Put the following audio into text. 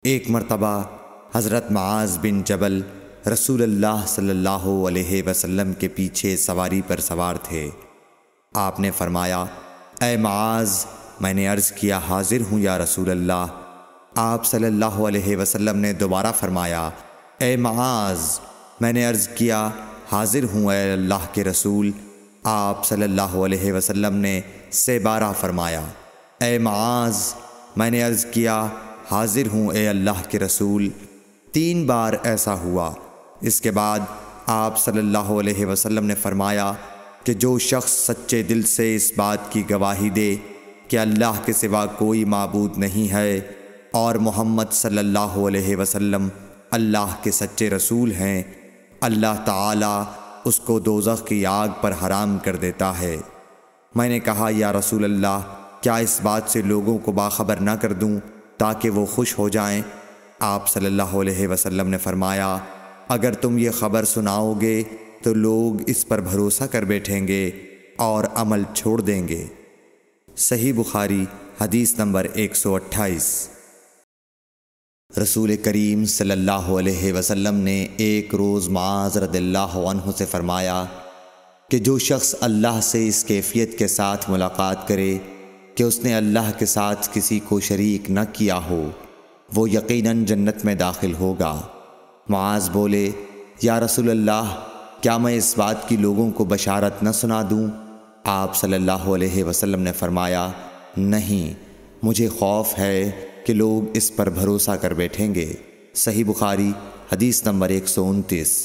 ایک مرتبہ حضرت معاذ بن جبل رسول اللہ صلی اللہ علیہ وسلم کے پیچھے سواری پر سوار تھے۔ آپ نے فرمایا، اے معاذ، میں نے عرض کیا حاضر ہوں یا رسول اللہ۔ آپ صلی اللہ علیہ وسلم نے دوبارہ فرمایا، اے معاذ، میں نے عرض کیا حاضر ہوں اے اللہ کے رسول۔ آپ صلی اللہ علیہ وسلم نے سے بارہ فرمایا، اے معاذ، میں نے عرض کیا حاضر ہوں اے اللہ کے رسول۔ 3 بار ایسا ہوا۔ اس کے بعد آپ صلی اللہ علیہ وسلم نے فرمایا کہ جو شخص سچے دل سے اس بات کی گواہی دے کہ اللہ کے سوا کوئی معبود نہیں ہے اور محمد صلی اللہ علیہ وسلم اللہ کے سچے رسول ہیں، اللہ تعالیٰ اس کو دوزخ کی آگ پر حرام کر دیتا ہے۔ میں نے کہا، یا رسول اللہ، کیا اس بات سے لوگوں کو باخبر نہ کر دوں تاکہ وہ خوش ہو جائیں؟ آپ صلی اللہ علیہ وسلم نے فرمایا، اگر تم یہ خبر سناؤ گے تو لوگ اس پر بھروسہ کر بیٹھیں گے اور عمل چھوڑ دیں گے۔ صحیح بخاری حدیث نمبر 128۔ رسول کریم صلی اللہ علیہ وسلم نے ایک روز معاذ رضی اللہ عنہ سے فرمایا کہ جو شخص اللہ سے اس کیفیت کے ساتھ ملاقات کرے کہ اس نے اللہ کے ساتھ کسی کو شریک نہ کیا ہو، وہ یقیناً جنت میں داخل ہوگا۔ معاذ بولے، یا رسول اللہ، کیا میں اس بات کی لوگوں کو بشارت نہ سنا دوں؟ آپ صلی اللہ علیہ وسلم نے فرمایا، نہیں، مجھے خوف ہے کہ لوگ اس پر بھروسہ کر بیٹھیں گے۔ صحیح بخاری حدیث نمبر 129۔